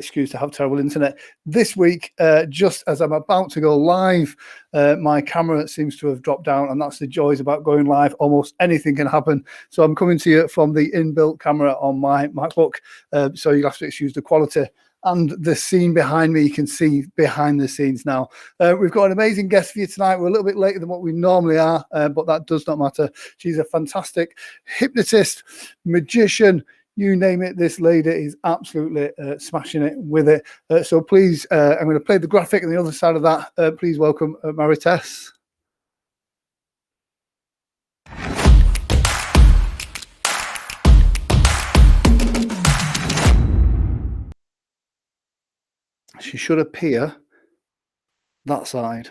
excuse to have terrible internet. This week, just as I'm about to go live, my camera seems to have dropped down, and that's the joys about going live. Almost anything can happen. So I'm coming to you from the inbuilt camera on my MacBook, so you'll have to excuse the quality. And the scene behind me, you can see behind the scenes now. We've got an amazing guest for you tonight. We're a little bit later than what we normally are, but that does not matter. She's a fantastic hypnotist, magician, you name it. This lady is absolutely smashing it with it. So please, I'm going to play the graphic on the other side of that. Please welcome Maritess. She should appear that side.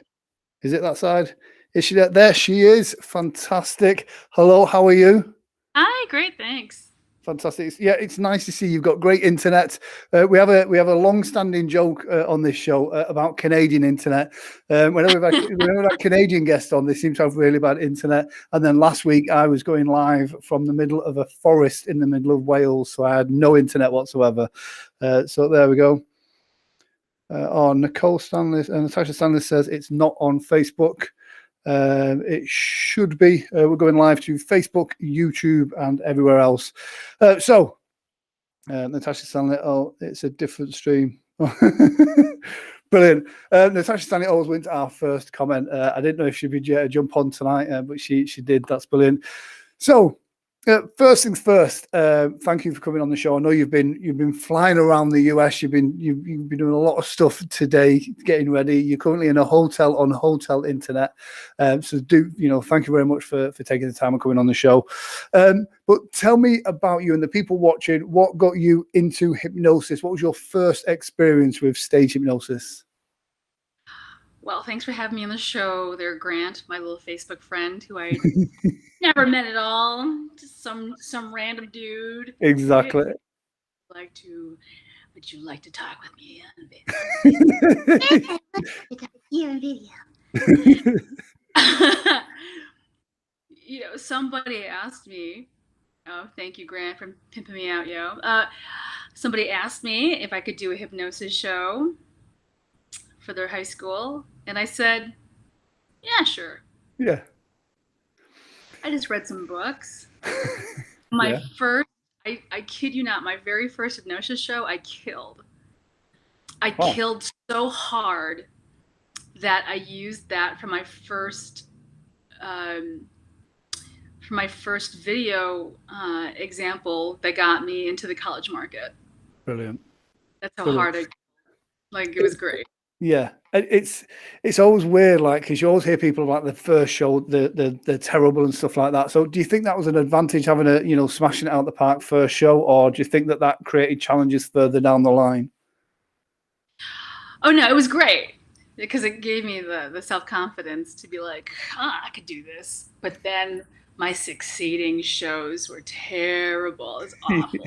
Is it that side? Is she there? There she is. Fantastic. Hello, how are you? Hi, great, thanks. Fantastic. Yeah, it's nice to see you've got great internet. We have a long-standing joke on this show about Canadian internet. Whenever we've had Canadian guests on, they seem to have really bad internet. And then last week I was going live from the middle of a forest in the middle of Wales, so I had no internet whatsoever. So there we go. Nicole Stanley, Natasha Stanley says it's not on Facebook. It should be. We're going live to Facebook, YouTube, and everywhere else. Natasha Stanley, oh, it's a different stream. Brilliant. Natasha Stanley always wins our first comment. I didn't know if she'd be jump on tonight, but she did. That's brilliant. So, first things first. Thank you for coming on the show. I know you've been flying around the US. You've been doing a lot of stuff today, getting ready. You're currently in a hotel on hotel internet. So thank you very much for taking the time and coming on the show. But tell me about you and the people watching. What got you into hypnosis? What was your first experience with stage hypnosis? Well, thanks for having me on the show there, Grant, my little Facebook friend who I never met at all. Just some random dude. Exactly. Would you like to talk with me on video? Somebody asked me, oh, thank you, Grant, for pimping me out, yo. Somebody asked me if I could do a hypnosis show for their high school, and I said, yeah, sure. Yeah. I just read some books. My first, I kid you not, my very first hypnosis show, I killed. I killed so hard that I used that for my first video example that got me into the college market. Brilliant. That's how hard it was great. Yeah, it's always weird, like, because you always hear people about the first show, they're terrible and stuff like that. So do you think that was an advantage, having smashing it out the park first show, or do you think that created challenges further down the line? Oh no, it was great because it gave me the self-confidence to be like, I could do this. But then my succeeding shows were terrible. It's awful.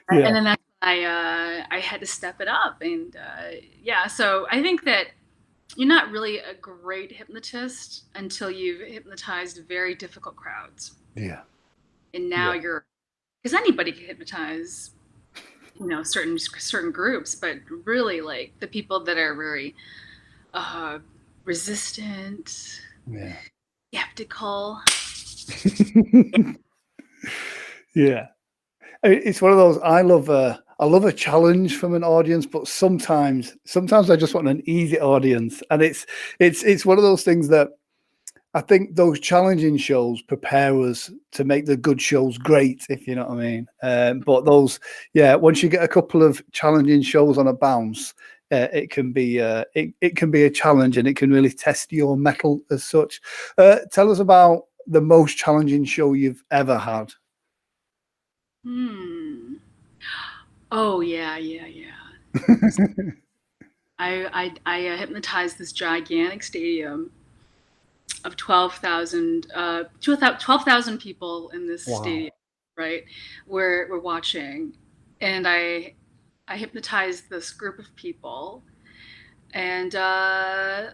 And then that's I had to step it up, and so I think that you're not really a great hypnotist until you've hypnotized very difficult crowds. Yeah. And now because anybody can hypnotize, certain groups, but really like the people that are very resistant, skeptical. Yeah. It's one of those. I love a challenge from an audience, but sometimes I just want an easy audience, and it's one of those things that I think those challenging shows prepare us to make the good shows great, if you know what I mean. But those, once you get a couple of challenging shows on a bounce, it can be a challenge, and it can really test your mettle as such. Tell us about the most challenging show you've ever had. Oh yeah. I hypnotized this gigantic stadium of 12,000 people in this stadium, right? We're watching, and I hypnotized this group of people, and I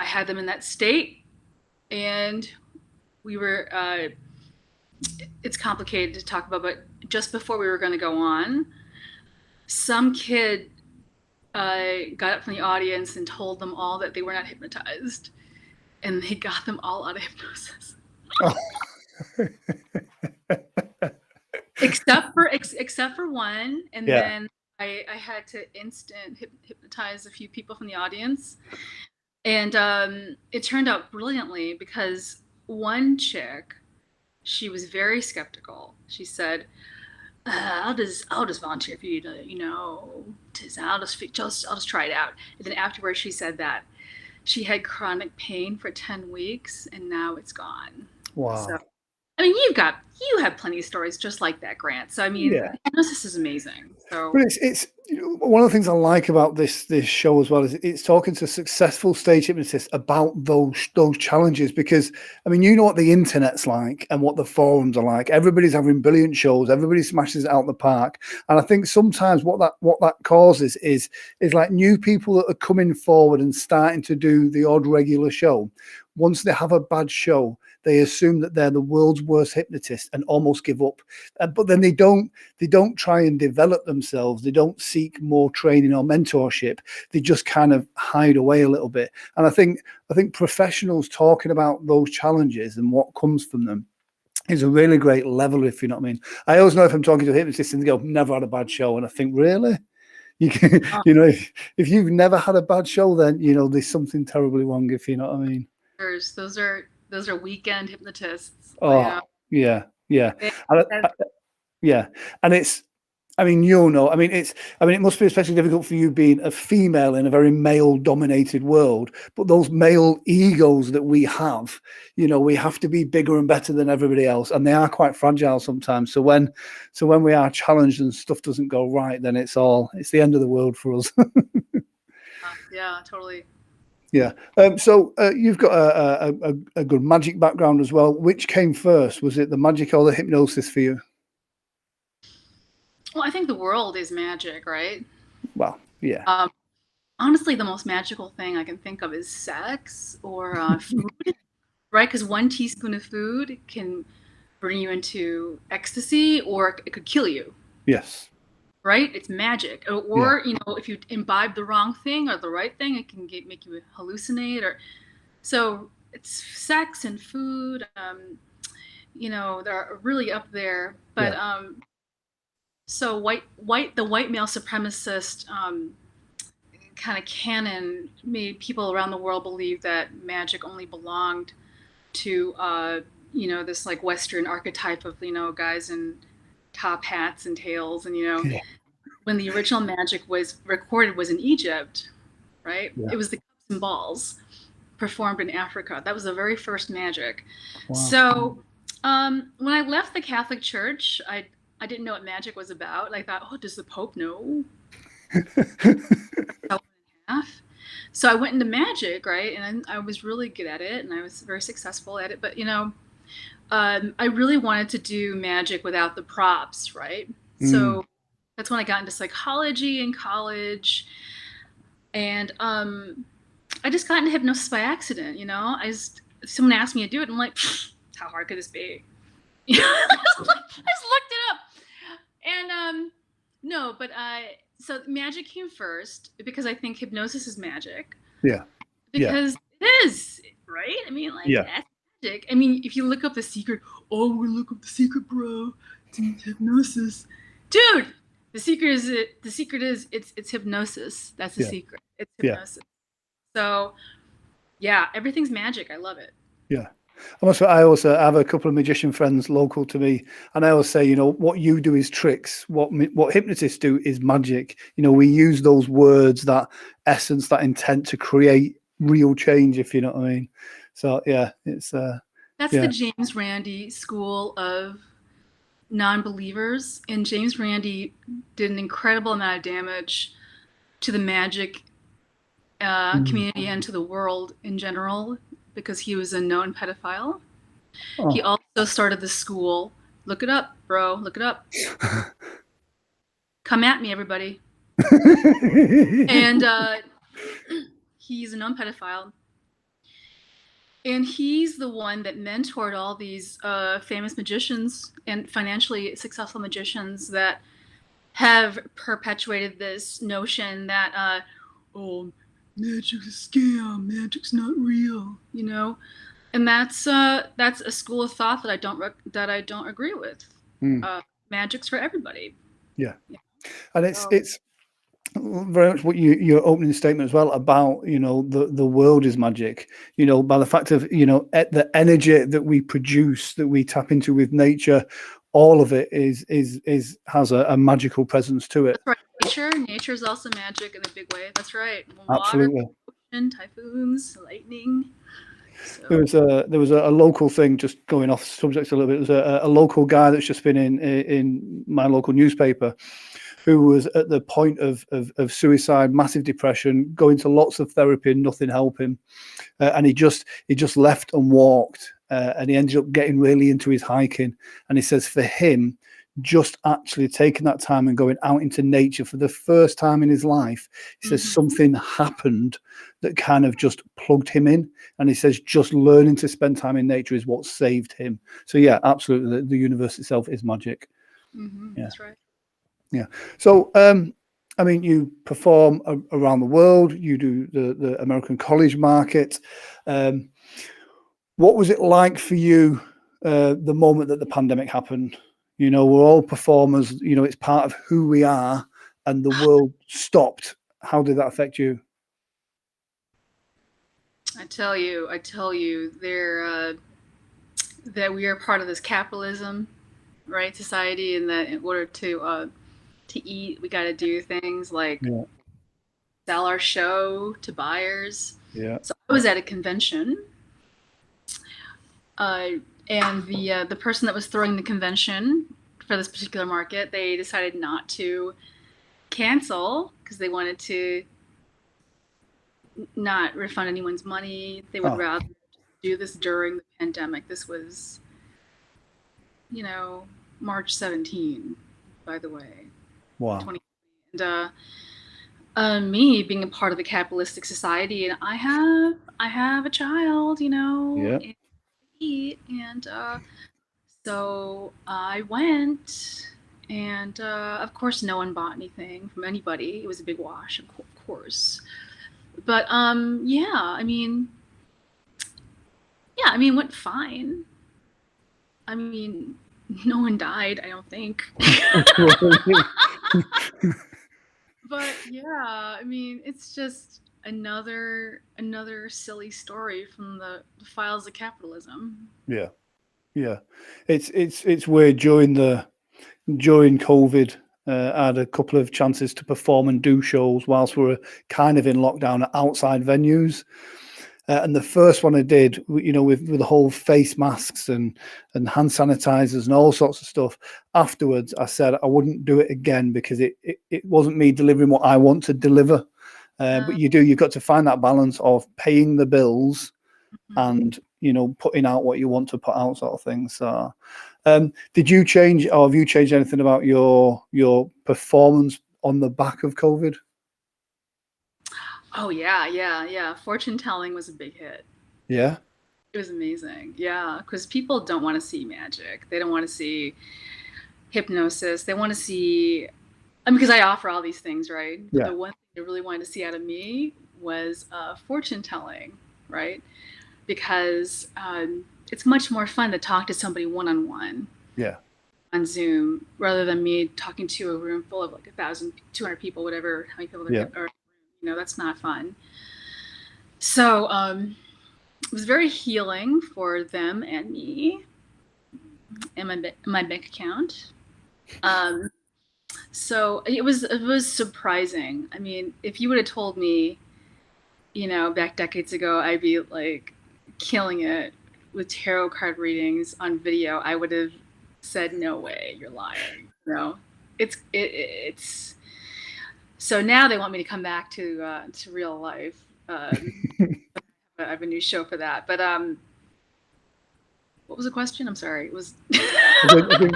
had them in that state, and we were. It's complicated to talk about, but just before we were going to go on, some kid got up from the audience and told them all that they were not hypnotized, and they got them all out of hypnosis. Oh. except for one, and Yeah. then I had to instant hypnotize a few people from the audience, and it turned out brilliantly because one chick, she was very skeptical. She said, I'll just volunteer for you to, I'll just try it out. And then afterwards, she said that she had chronic pain for 10 weeks and now it's gone. Wow. So, I mean, you have plenty of stories just like that, Grant. So, I mean, Yeah. hypnosis is amazing. So, but it's one of the things I like about this show as well is it's talking to successful stage hypnotists about those challenges, because I mean, you know what the internet's like and what the forums are like. Everybody's having brilliant shows, everybody smashes it out the park, and I think sometimes what that causes is like new people that are coming forward and starting to do the odd regular show. Once they have a bad show, they assume that they're the world's worst hypnotist and almost give up. But then they don't try and develop themselves. They don't seek more training or mentorship. They just kind of hide away a little bit. And I think professionals talking about those challenges and what comes from them is a really great level, if you know what I mean. I always know if I'm talking to a hypnotist and they go, never had a bad show. And I think, really? You can, if you've never had a bad show, then, there's something terribly wrong, if you know what I mean. those are weekend hypnotists. Oh, yeah. Yeah. And it's, I mean, it must be especially difficult for you being a female in a very male dominated world, but those male egos that we have, we have to be bigger and better than everybody else. And they are quite fragile sometimes. So when we are challenged and stuff doesn't go right, then it's the end of the world for us. Yeah, totally. Yeah. So you've got a good magic background as well. Which came first? Was it the magic or the hypnosis for you? Well, I think the world is magic, right? Well, yeah. Honestly, the most magical thing I can think of is sex or food, right? Because one teaspoon of food can bring you into ecstasy or it could kill you. Yes. Right? It's magic. Or if you imbibe the wrong thing or the right thing, it can make you hallucinate. So it's sex and food. They're really up there. But so the white male supremacist kind of canon made people around the world believe that magic only belonged to this like Western archetype of guys in top hats and tails, and when the original magic was recorded was in Egypt, right? Yeah. It was the cups and balls performed in Africa. That was the very first magic. Wow. So when I left the Catholic Church, I didn't know what magic was about. I thought, does the Pope know? So I went into magic, right? And I was really good at it, and I was very successful at it. But I really wanted to do magic without the props, right? So that's when I got into psychology in college, and I just got into hypnosis by accident. Someone asked me to do it, and I'm like, how hard could this be? I just looked it up, and no, but so magic came first because I think hypnosis is magic. Yeah. Because it is, right? I mean, that's magic. I mean, if you look up The Secret, we're gonna look up The Secret, bro. It's hypnosis, dude. The secret is it's hypnosis. That's the secret. It's hypnosis. So, yeah, everything's magic. I love it. Yeah. I also have a couple of magician friends local to me, and I always say, what you do is tricks. What hypnotists do is magic. We use those words, that essence, that intent to create real change, if you know what I mean. So yeah, it's that's the James Randi school of non-believers, and James Randi did an incredible amount of damage to the magic community and to the world in general, because he was a known pedophile. He also started the school. Look it up, bro. Look it up. Come at me, everybody. And he's a known pedophile. And he's the one that mentored all these famous magicians and financially successful magicians that have perpetuated this notion that oh, magic's a scam, magic's not real, you know, and that's a school of thought that I don't agree with. Magic's for everybody. Yeah, Yeah. and it's very much what your opening statement as well about, you know, the world is magic, you know, by the fact of, you know, the energy that we produce, that we tap into with nature, all of it has a magical presence to it. That's right. Nature is also magic in a big way. That's right. Water, Absolutely. ocean, typhoons, lightning. So. There was a local thing, just going off subject a little bit. There was a local guy that's just been in my local newspaper, who was at the point of suicide, massive depression, going to lots of therapy, nothing helping, and he just left and walked, and he ended up getting really into his hiking. And he says for him, just actually taking that time and going out into nature for the first time in his life, he says something happened that kind of just plugged him in. And he says just learning to spend time in nature is what saved him. So yeah, absolutely, the universe itself is magic. Yeah. That's right. Yeah. So I mean, you perform around the world. You do the American college market. What was it like for you the moment that the pandemic happened? You know, we're all performers. You know, it's part of who we are, and the world stopped. How did that affect you? I tell you, that we are part of this capitalism, right, society, and that in order to eat, we got to do things like sell our show to buyers. Yeah. So I was at a convention, and the person that was throwing the convention for this particular market, they decided not to cancel because they wanted to not refund anyone's money. They would rather do this during the pandemic. This was, you know, March 17, by the way. Wow. 2020. And me being a part of the capitalistic society, and I have a child, you know, and so I went, and of course, no one bought anything from anybody. It was a big wash, of course. But yeah, I mean, it went fine. I mean, no one died, I don't think. But yeah, I mean, it's just another silly story from the files of capitalism. Yeah. Yeah. It's weird during COVID. I had a couple of chances to perform and do shows whilst we were kind of in lockdown at outside venues. And the first one I did, you know, with the whole face masks and hand sanitizers and all sorts of stuff. Afterwards, I said I wouldn't do it again because it wasn't me delivering what I want to deliver. But you've got to find that balance of paying the bills and, you know, putting out what you want to put out, sort of thing. So, did you change, or have you changed anything about your performance on the back of COVID? Oh yeah. Fortune telling was a big hit. Yeah. It was amazing. Yeah, because people don't want to see magic. They don't want to see hypnosis. They want to see. I mean, because I offer all these things, right? Yeah. The one thing they really wanted to see out of me was fortune telling, right? Because it's much more fun to talk to somebody one on one. Yeah. On Zoom rather than me talking to a room full of like 1,200 people, whatever, how many people there are. You know, that's not fun. So it was very healing for them and me and my bank account. So it was surprising. I mean, if you would have told me, you know, back decades ago, I'd be like killing it with tarot card readings on video, I would have said, "No way, you're lying." No, it's. So now they want me to come back to real life. I have a new show for that. But what was the question? I'm sorry. It was. I think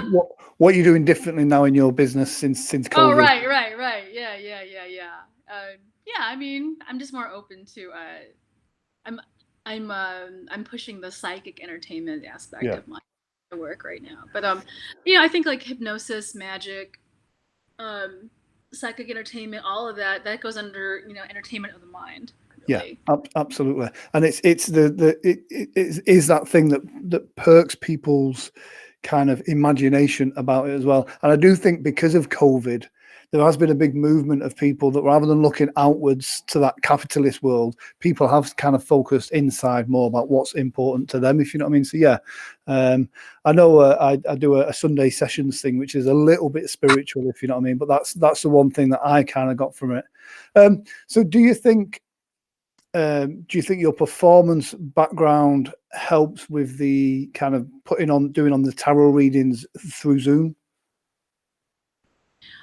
what are you doing differently now in your business since COVID? Oh, right. Yeah. Yeah. I mean, I'm just more open to. I'm pushing the psychic entertainment aspect of my work right now. But you know, I think like hypnosis, magic, psychic entertainment, all of that goes under, entertainment of the mind. Really. Yeah, absolutely. And it is that thing that perks people's kind of imagination about it as well. And I do think because of COVID, there has been a big movement of people that rather than looking outwards to that capitalist world, people have kind of focused inside more about what's important to them, if you know what I mean. So yeah, I know I do a Sunday sessions thing, which is a little bit spiritual, if you know what I mean. But that's the one thing that I kind of got from it. So do you think your performance background helps with the kind of doing on the tarot readings through Zoom?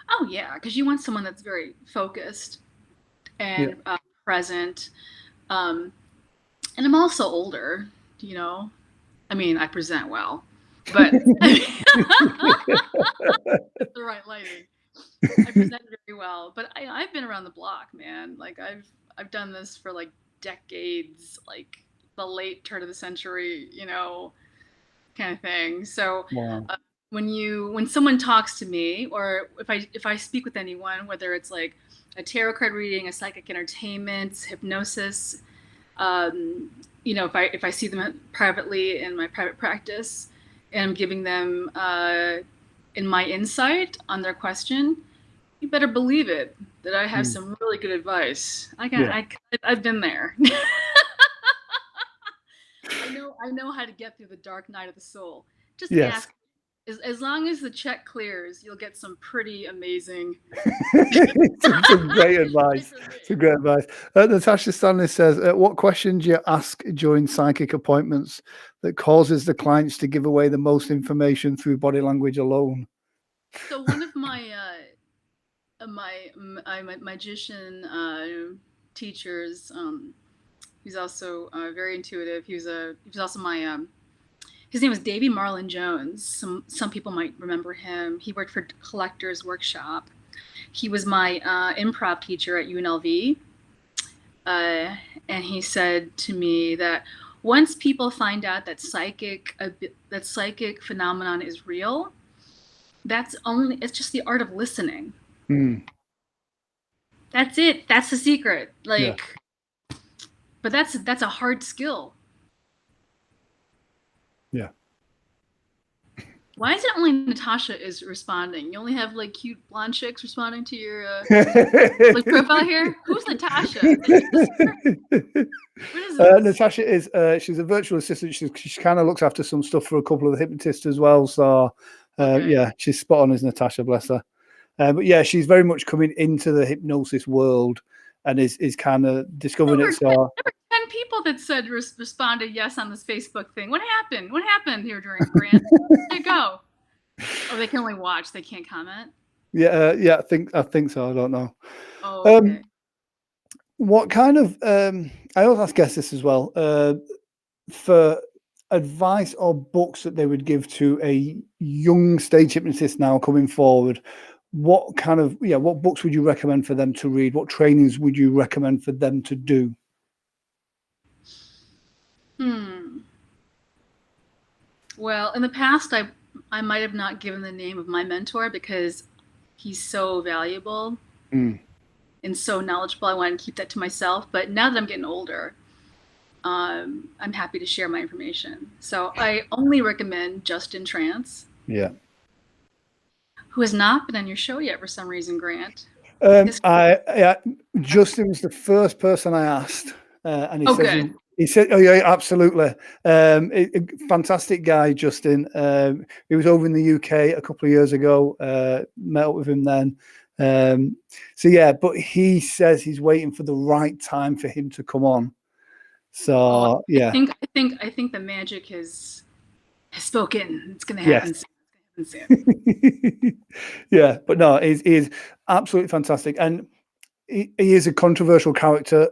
Oh yeah, because you want someone that's very focused and present. And I'm also older, I mean, I present well, but the right lighting. I present very well, but I've been around the block, man. Like I've done this for like decades, like the late turn of the century, kind of thing. So wow. When someone talks to me, or if I speak with anyone, whether it's like a tarot card reading, a psychic entertainment, hypnosis, if I see them privately in my private practice, and I'm giving them in my insight on their question, you better believe it that I have some really good advice. I've been there. I know how to get through the dark night of the soul. Just ask. As long as the check clears, you'll get some pretty amazing. Some great advice. Some great advice. Natasha Stanley says, "What question do you ask during psychic appointments that causes the clients to give away the most information through body language alone?" So one of my my magician teachers, he's also very intuitive. He was also my his name was Davy Marlon Jones. Some people might remember him. He worked for Collector's Workshop. He was my improv teacher at UNLV. And he said to me that once people find out that psychic phenomenon is real, it's just the art of listening. That's it. That's the secret. But that's a hard skill. Yeah. Why is it only Natasha is responding? You only have like cute blonde chicks responding to your profile here? Who's Natasha? Natasha is she's a virtual assistant. She kind of looks after some stuff for a couple of the hypnotists as well. So yeah, she's spot on as Natasha, bless her. But yeah, she's very much coming into the hypnosis world and is kind of discovering it. So 10 people that said responded yes on this Facebook thing. What happened? What happened here during Grant? Where'd they go? Oh, they can only watch. They can't comment. Yeah, I think so. I don't know. Oh, okay. What kind of I always ask guests this as well, for advice or books that they would give to a young stage hypnotist now coming forward. What books would you recommend for them to read? What trainings would you recommend for them to do? Well, in the past, I might have not given the name of my mentor because he's so valuable and so knowledgeable. I want to keep that to myself. But now that I'm getting older, I'm happy to share my information. So I only recommend Justin Trance. Yeah. Who has not been on your show yet for some reason, Grant. Justin was the first person I asked, and he said, "Oh yeah, absolutely." Fantastic guy, Justin. He was over in the UK a couple of years ago. Met up with him then. So yeah, but he says he's waiting for the right time for him to come on. So yeah, I think the magic has spoken. It's going to happen soon. Yeah, but no, he's absolutely fantastic, and he is a controversial character,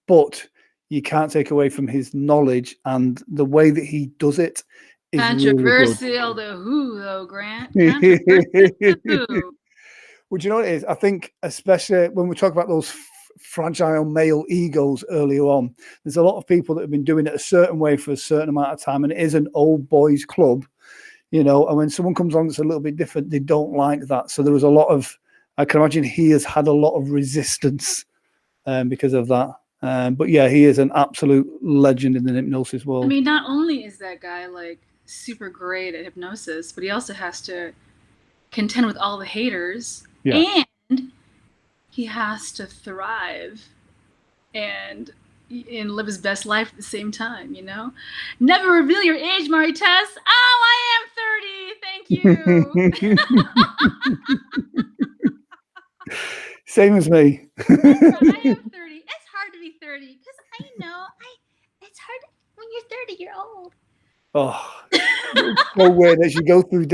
but you can't take away from his knowledge and the way that he does it. Is controversial really to who, though, Grant? Well, do you know what it is? I think, especially when we talk about those fragile male egos earlier on, there's a lot of people that have been doing it a certain way for a certain amount of time, and it is an old boys club. And when someone comes on that's a little bit different, they don't like that. So there was a lot of I can imagine he has had a lot of resistance because of that. But yeah, he is an absolute legend in the hypnosis world. I mean, not only is that guy like super great at hypnosis, but he also has to contend with all the haters, and he has to thrive and live his best life at the same time, you know? Never reveal your age, Maritess. Oh, I am 30. Thank you. Same as me. I am 30. It's hard to be 30 because it's hard when you're 30, you're old. Oh, it's so weird as you go through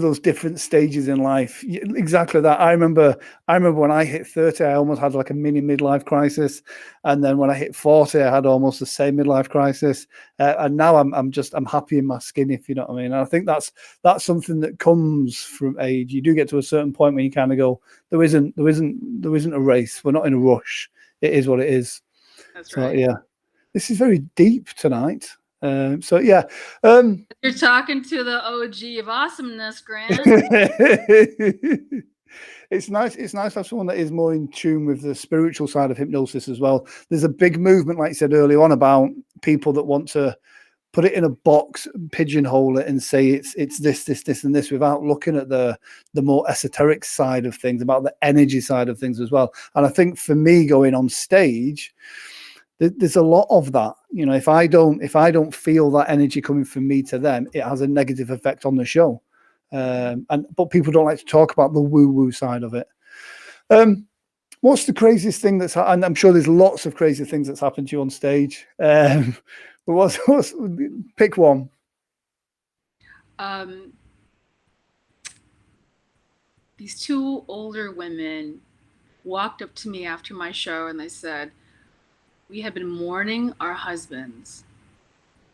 those different stages in life. Exactly that. I remember when I hit 30, I almost had like a mini midlife crisis, and then when I hit 40, I had almost the same midlife crisis. And now I'm happy in my skin, if you know what I mean. And I think that's something that comes from age. You do get to a certain point where you kind of go, there isn't a race. We're not in a rush. It is what it is. That's right. Yeah, this is very deep tonight. You're talking to the OG of awesomeness, Grant. It's nice to have someone that is more in tune with the spiritual side of hypnosis as well. There's a big movement, like you said earlier on, about people that want to put it in a box, pigeonhole it, and say it's this, and this, without looking at the more esoteric side of things, about the energy side of things as well. And I think for me, going on stage, there's a lot of that. You know, if I don't feel that energy coming from me to them, it has a negative effect on the show. But people don't like to talk about the woo-woo side of it. What's the craziest thing and I'm sure there's lots of crazy things that's happened to you on stage. But what's pick one? These two older women walked up to me after my show and they said, we had been mourning our husbands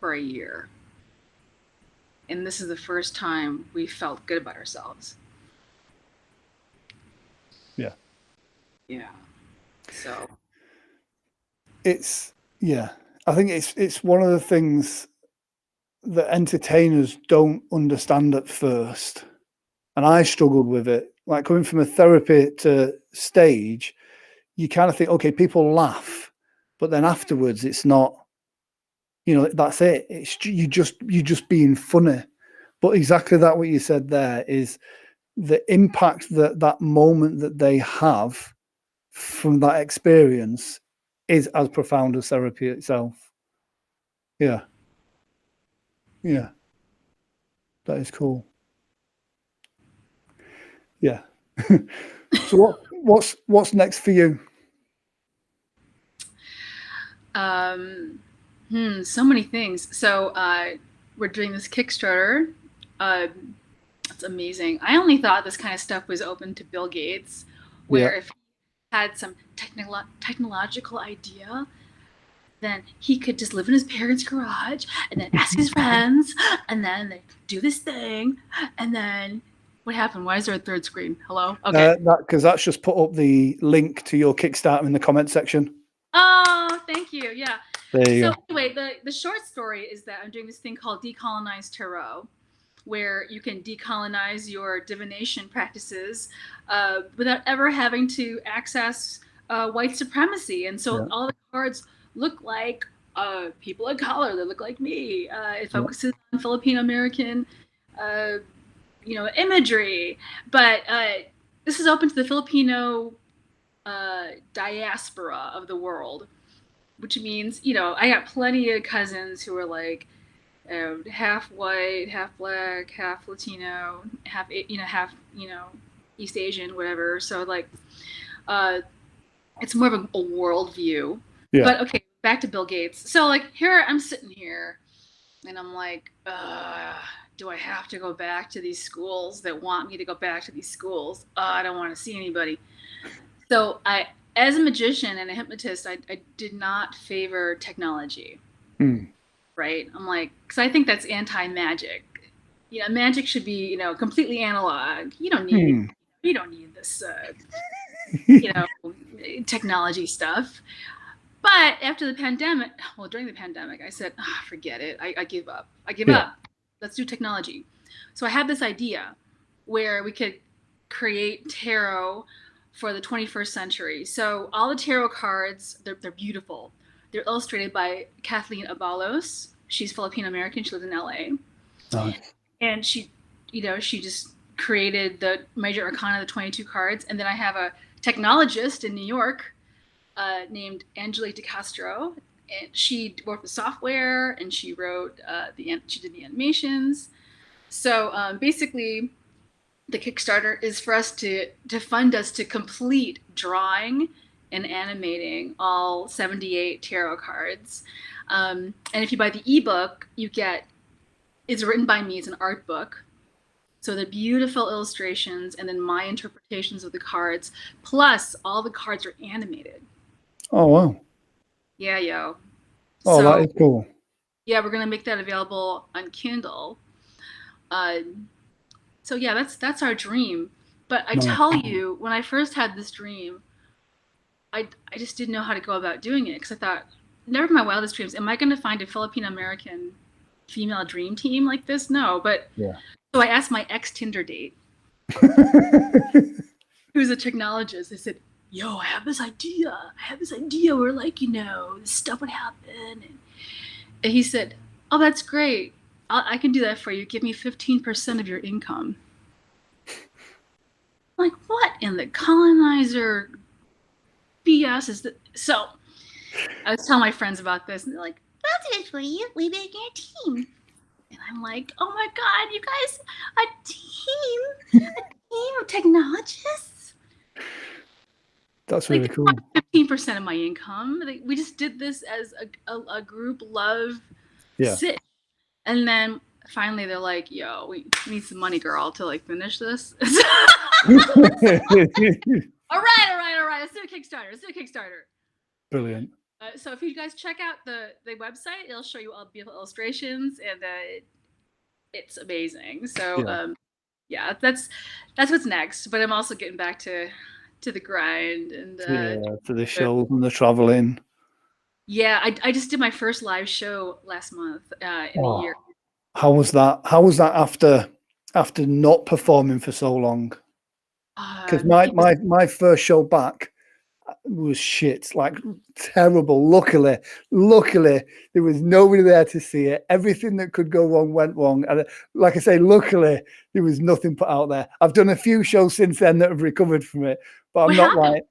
for a year. And this is the first time we felt good about ourselves. Yeah. Yeah. So I think it's one of the things that entertainers don't understand at first. And I struggled with it. Like coming from a therapy to stage, you kind of think, okay, people laugh, but then afterwards it's not, you know, that's it. It's you're just being funny. But exactly that what you said there is the impact that moment that they have from that experience is as profound as therapy itself. Yeah. That is cool. Yeah. So what's next for you? So many things. So we're doing this Kickstarter. It's amazing. I only thought this kind of stuff was open to Bill Gates, where if he had some technological idea, then he could just live in his parents' garage and then ask his friends, and then they do this thing, and then what happened? Why is there a third screen? Hello? Okay. Because that's just put up the link to your Kickstarter in the comment section. Oh, thank you. Yeah. There you go. Anyway, the short story is that I'm doing this thing called Decolonized Tarot, where you can decolonize your divination practices without ever having to access white supremacy. And so all the cards look like people of color. They look like me. It focuses on Filipino American, imagery. But this is open to the Filipino diaspora of the world, which means, I got plenty of cousins who are like half white, half black, half Latino, half East Asian, whatever. So like, it's more of a world view. Yeah. But okay, back to Bill Gates. So like here I'm sitting here, and I'm like, do I have to go back to these schools that want me to go back to these schools? I don't want to see anybody. So as a magician and a hypnotist, I did not favor technology. Right? I'm like, because I think that's anti-magic. Magic should be, completely analog. You don't need this, technology stuff. But after the pandemic, during the pandemic, I said, forget it. I give up. I give up. Let's do technology. So I had this idea where we could create tarot for the 21st century. So all the tarot cards, they're beautiful. They're illustrated by Kathleen Abalos. She's Filipino American. She lives in LA. Nice. And she just created the major arcana, the 22 cards. And then I have a technologist in New York named Angelique De Castro. And she worked with software, and she wrote she did the animations. So basically, the Kickstarter is for us to fund us to complete drawing and animating all 78 tarot cards. And if you buy the ebook, it's written by me. It's an art book. So the beautiful illustrations and then my interpretations of the cards, plus all the cards are animated. Oh, wow. Yeah, yo. Oh, that is cool. Yeah, we're going to make that available on Kindle. So yeah, that's our dream. But I tell you, when I first had this dream, I just didn't know how to go about doing it, because I thought, never in my wildest dreams, am I going to find a Filipino American female dream team like this? No, but so I asked my ex-Tinder date, who's a technologist. I said, yo, I have this idea where, like, this stuff would happen. And he said, oh, that's great. I can do that for you. Give me 15% of your income. Like, what in the colonizer BS is that? So I was telling my friends about this, and they're like, that's it for you. We make a team. And I'm like, oh my God, you guys, a team of technologists? That's really cool. 15% of my income. We just did this as a group love sit. And then finally they're like, yo, we need some money, girl, to like finish this. All right. Let's do a Kickstarter. Brilliant. So if you guys check out the website, it'll show you all beautiful illustrations, and it's amazing. So yeah, that's what's next. But I'm also getting back to the grind and to the shows and the traveling. Yeah, I just did my first live show last month in a year. How was that? How was that after not performing for so long? Because my first show back was shit, like terrible. Luckily, there was nobody there to see it. Everything that could go wrong went wrong. And like I say, luckily, there was nothing put out there. I've done a few shows since then that have recovered from it, but I'm not like,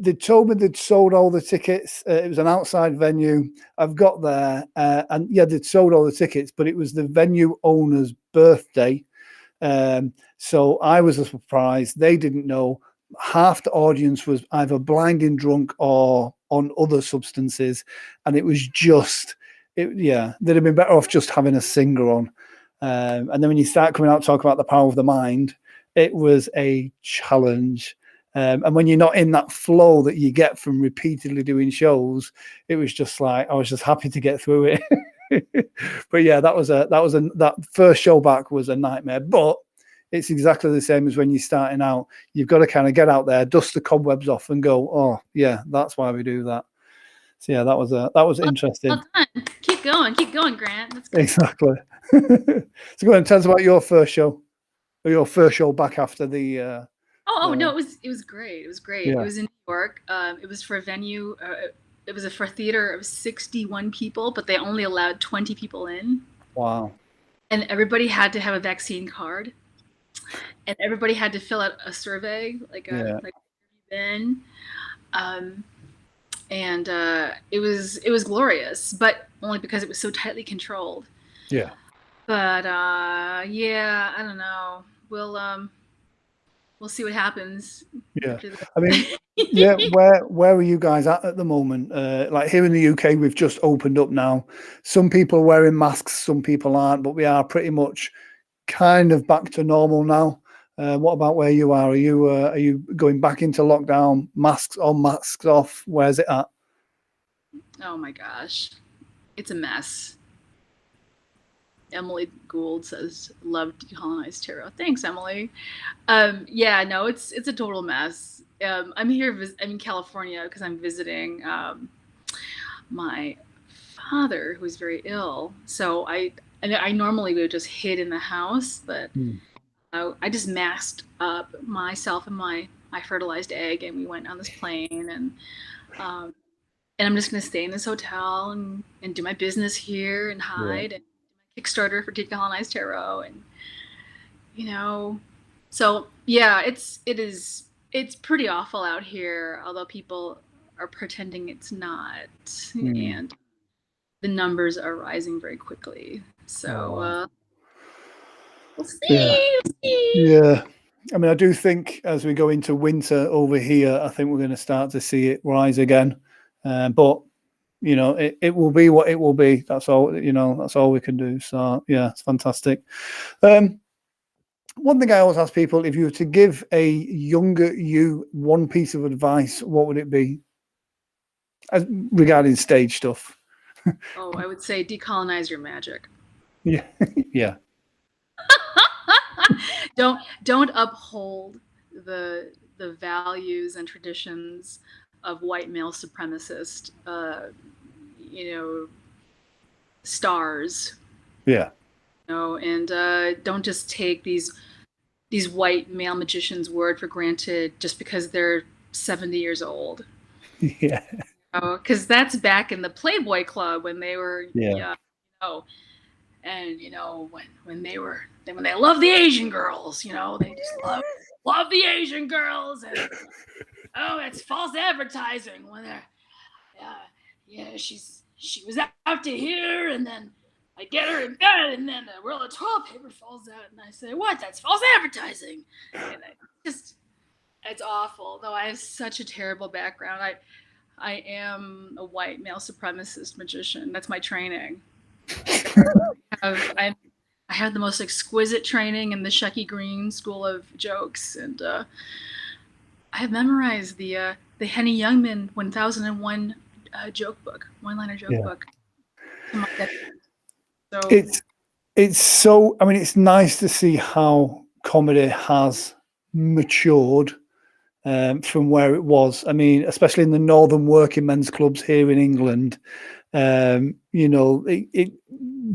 they told me they'd sold all the tickets. It was an outside venue. I've got there, and yeah, they'd sold all the tickets, but it was the venue owner's birthday. So I was surprised. They didn't know. Half the audience was either blinding drunk or on other substances, and it was just, they'd have been better off just having a singer on. And then when you start coming out talking about the power of the mind, it was a challenge. And when you're not in that flow that you get from repeatedly doing shows, it was just like, I was just happy to get through it. But yeah, that first show back was a nightmare. But it's exactly the same as when you're starting out. You've got to kind of get out there, dust the cobwebs off, and go, oh yeah, that's why we do that. So yeah, that was interesting. Well done. Keep going, Grant. That's good. Exactly. So go ahead and tell us about your first show, or your first show back after the. No, it was great. It was great. Yeah. It was in New York. It was for a venue. It was for a theater of 61 people, but they only allowed 20 people in. Wow. And everybody had to have a vaccine card. And everybody had to fill out a survey, like then, and it was glorious, but only because it was so tightly controlled. Yeah. But I don't know. We'll see what happens. Yeah. I mean, yeah. Where are you guys at the moment? Like here in the UK, we've just opened up now. Some people are wearing masks, some people aren't, but we are pretty much kind of back to normal now. What about where you are? Are you going back into lockdown? Masks on, masks off? Where's it at? Oh my gosh, it's a mess. Emily Gould says, "Love decolonized tarot." Thanks, Emily. No, it's a total mess. I'm here. I'm in California because I'm visiting my father, who's very ill. So I normally would just hid in the house, but I just masked up myself and my fertilized egg, and we went on this plane, and I'm just going to stay in this hotel and do my business here and hide and do my Kickstarter for Decolonized Tarot, and so yeah, it's pretty awful out here, although people are pretending it's not, and the numbers are rising very quickly. So we'll see. Yeah. I mean, I do think as we go into winter over here, I think we're going to start to see it rise again. But it will be what it will be. That's all. That's all we can do. So yeah, it's fantastic. One thing I always ask people: if you were to give a younger you one piece of advice, what would it be? Regarding stage stuff. Oh, I would say decolonize your magic. Yeah, yeah. Don't uphold the values and traditions of white male supremacist, stars. Yeah. And don't just take these white male magicians' word for granted just because they're 70 years old. Yeah. Because that's back in the Playboy Club when they were young. And when they love the Asian girls, they just love the Asian girls, and it's false advertising when they're she was out to here, and then I get her in bed, and then a roll of toilet paper falls out, and I say, what? That's false advertising. And it's awful. Though I have such a terrible background. I am a white male supremacist magician. That's my training. I have the most exquisite training in the Shecky Green School of Jokes, and I have memorized the Henny Youngman 1001 joke book, one-liner joke book. So it's so. I mean, it's nice to see how comedy has matured from where it was. I mean, especially in the northern working men's clubs here in England.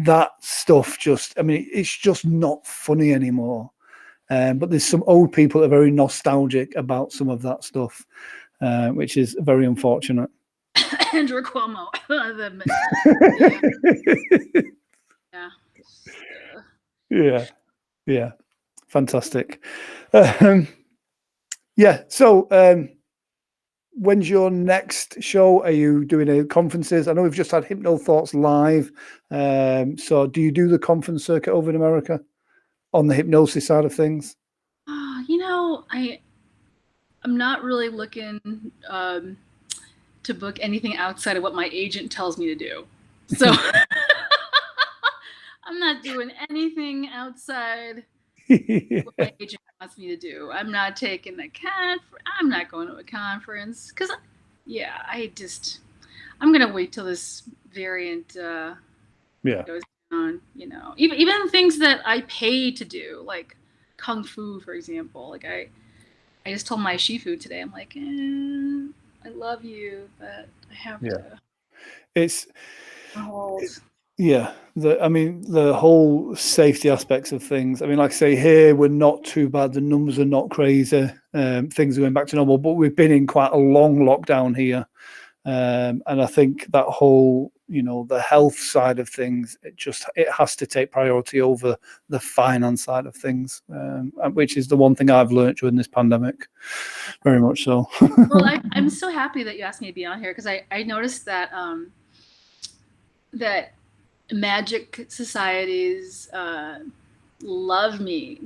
That stuff just, I mean, it's just not funny anymore. But there's some old people that are very nostalgic about some of that stuff, which is very unfortunate. Andrew Cuomo. Yeah. Fantastic. So when's your next show? Are you doing any conferences? I know we've just had Hypno Thoughts live. So do you do the conference circuit over in America on the hypnosis side of things? I'm not really looking to book anything outside of what my agent tells me to do. So I'm not doing anything outside what my agent wants me to do. I'm not taking I'm not going to a conference because, I'm going to wait till this variant goes down. Even things that I pay to do, like Kung Fu, for example. Like I just told my Shifu today, I'm like, I love you, but I have to. It's hold. The whole safety aspects of things. I mean, like I say, here we're not too bad. The numbers are not crazy. Things are going back to normal, but we've been in quite a long lockdown here. And I think that whole, the health side of things, it has to take priority over the finance side of things, which is the one thing I've learned during this pandemic, very much so. Well, I'm so happy that you asked me to be on here because I noticed that that magic societies love me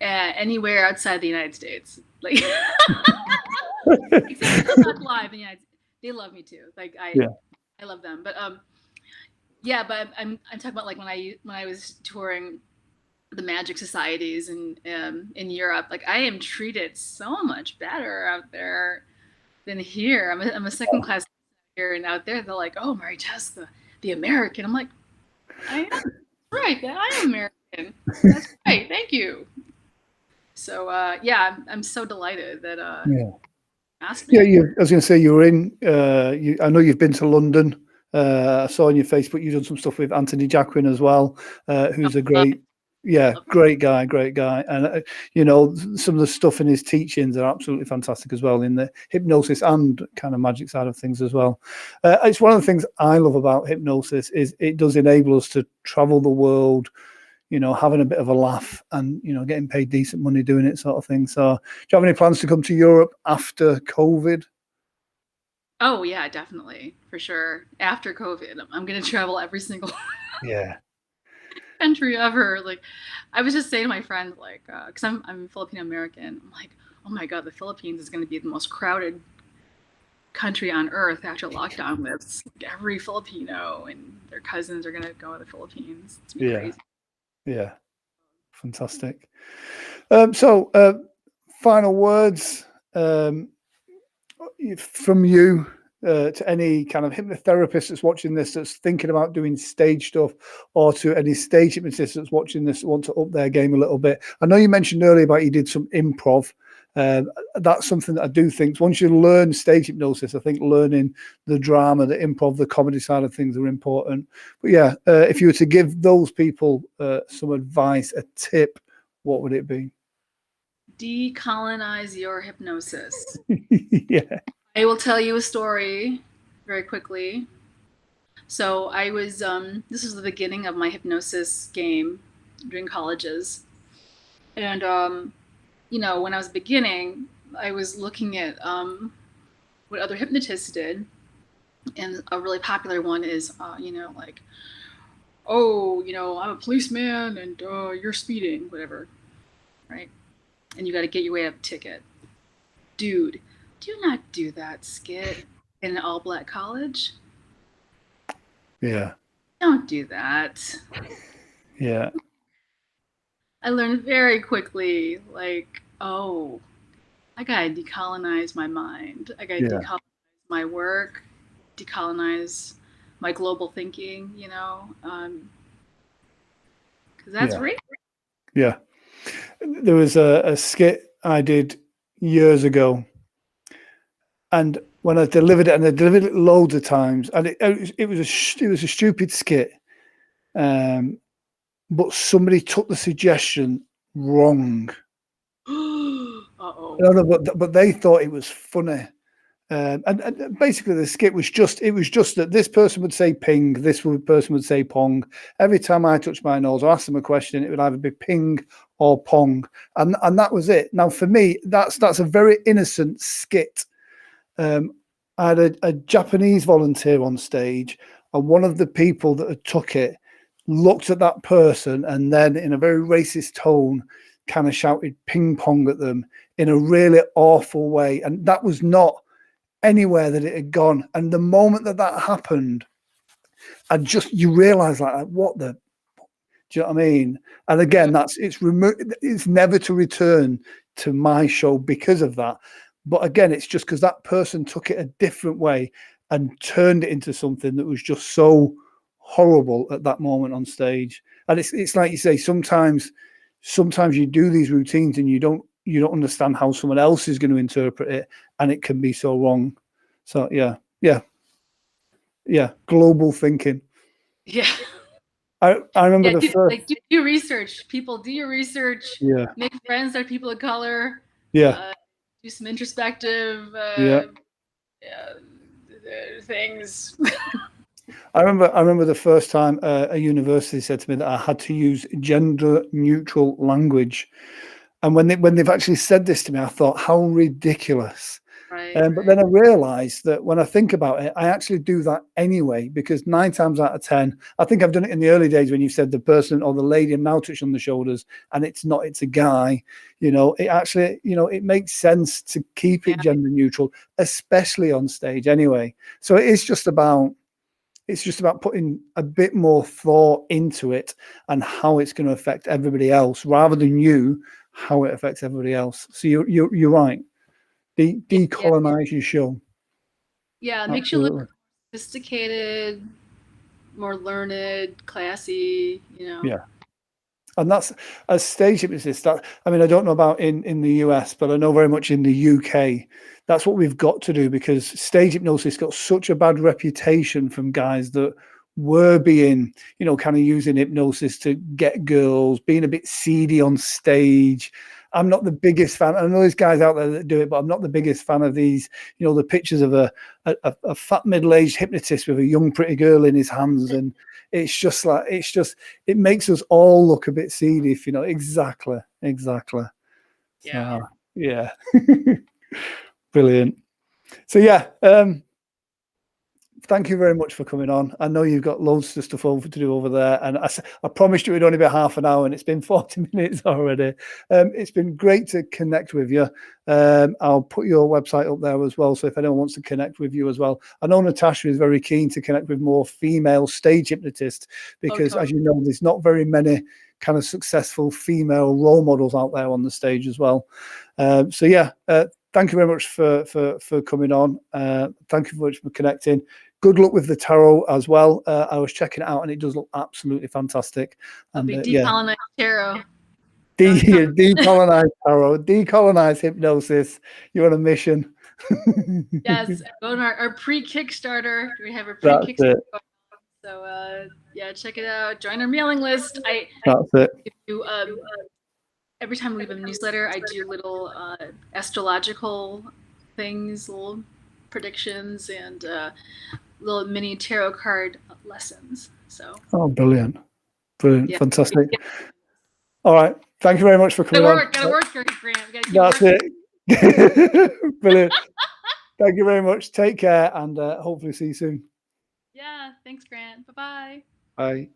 anywhere outside the United States. Like, except for not live in the United States. They love me too. Like I love them. But but I'm talking about like when I was touring the magic societies in Europe. Like I am treated so much better out there than here. I'm a second class here, and out there they're like, oh, Maritess, the American. I'm like, I am right. I am American. That's right. Thank you. So I'm so delighted that asked me. I was going to say you were in. I know you've been to London. I saw on your Facebook you've done some stuff with Anthony Jacquin as well, who's a great Yeah, great guy, and you know, some of the stuff in his teachings are absolutely fantastic as well, in the hypnosis and kind of magic side of things as well. It's one of the things I love about hypnosis is it does enable us to travel the world, you know, having a bit of a laugh and, you know, getting paid decent money doing it, sort of thing. So, do you have any plans to come to Europe after COVID? Oh yeah, definitely, for sure. After COVID, I'm gonna travel every single Yeah, country ever. Like, I was just saying to my friend, like, because I'm Filipino American. I'm like, oh my god, the Philippines is gonna be the most crowded country on earth after lockdown lifts. Like, every Filipino and their cousins are gonna go to the Philippines. It's gonna be yeah, crazy. yeah, fantastic. So, final words. From you to any kind of hypnotherapist that's watching this, that's thinking about doing stage stuff, or to any stage hypnotist that's watching this that want to up their game a little bit. I know you mentioned earlier about you did some improv. That's something that I do think once you learn stage hypnosis, I think learning the drama, the improv, the comedy side of things are important. But yeah, if you were to give those people some advice, a tip, what would it be? Decolonize your hypnosis. Yeah, I will tell you a story very quickly. So I was this was the beginning of my hypnosis game during colleges. And you know, when I was beginning, I was looking at what other hypnotists did. And a really popular one is you know, like, oh, you know, I'm a policeman and you're speeding, whatever, right? And you got to get your way out of the ticket. Dude, do not do that, Skit, in an all black college. yeah, Don't do that. yeah, I learned very quickly, like, oh, I gotta decolonize my mind. I gotta yeah, decolonize my work, decolonize my global thinking, you know, because that's yeah, real. yeah. There was a skit I did years ago, and when I delivered it, and I delivered it loads of times, and it was a stupid skit, um, but somebody took the suggestion wrong. Uh-oh. No, no, but they thought it was funny. And basically the skit was just that this person would say ping, person would say pong. Every time I touched my nose or asked them a question, it would either be ping or pong, and that was it. Now for me, that's a very innocent skit. I had a Japanese volunteer on stage, and one of the people that had took it looked at that person and then, in a very racist tone, kind of shouted ping pong at them in a really awful way. And that was not anywhere that it had gone. And the moment that that happened, you realize, like, what the, do you know what I mean? And again, it's never to return to my show because of that. But again, it's just because that person took it a different way and turned it into something that was just so horrible at that moment on stage. And it's like you say, sometimes you do these routines and you don't understand how someone else is going to interpret it, and it can be so wrong. So yeah, global thinking. Yeah. I remember Yeah, the first. like, do your research. People, do your research. Yeah, Make friends that are people of color. yeah, Uh, do some introspective yeah. things. I remember the first time a university said to me that I had to use gender neutral language, and when they've actually said this to me, I thought, how ridiculous. Right, But right. then I realized that when I think about it, I actually do that anyway, because 9 times out of 10, I think I've done it in the early days when you said the person or the lady and now touch on the shoulders, and it's a guy, it actually, it makes sense to keep it Yeah. gender neutral, especially on stage anyway. So it's just about putting a bit more thought into it and how it's going to affect everybody else, rather than how it affects everybody else. So you're right. Yeah. Decolonize your show. Yeah, it makes you Absolutely. look sophisticated, more learned, classy, you know. Yeah. And that's, as stage hypnotist, that, I mean, I don't know about in the US, but I know very much in the UK, that's what we've got to do, because stage hypnosis got such a bad reputation from guys that were being, you know, kind of using hypnosis to get girls, being a bit seedy on stage. I'm not the biggest fan. I know there's guys out there that do it, but I'm not the biggest fan of these, you know, the pictures of a fat middle-aged hypnotist with a young pretty girl in his hands. And it's just like, it makes us all look a bit seedy, if you know. Exactly. Yeah. So, yeah. Brilliant. So yeah, thank you very much for coming on. I know you've got loads of stuff to do over there, and I promised you it'd only be half an hour, and it's been 40 minutes already. It's been great to connect with you. I'll put your website up there as well, so if anyone wants to connect with you as well. I know Natasha is very keen to connect with more female stage hypnotists, because as you know, there's not very many kind of successful female role models out there on the stage as well. So yeah, thank you very much for coming on. Thank you very much for connecting. Good luck with the tarot as well. I was checking it out, and it does look absolutely fantastic. And decolonized tarot. Decolonize tarot, decolonize hypnosis. You're on a mission. Yes, go to our pre-Kickstarter. We have a pre-Kickstarter. So yeah, check it out. Join our mailing list. That's it. Every time we leave a newsletter, I do little astrological things, little predictions, and little mini tarot card lessons. So. Oh, brilliant. Yeah. Fantastic. All right. Thank you very much for coming on. Gotta work, Grant. That's it. Brilliant. Thank you very much. Take care, and hopefully see you soon. Yeah. Thanks, Grant. Bye-bye. Bye.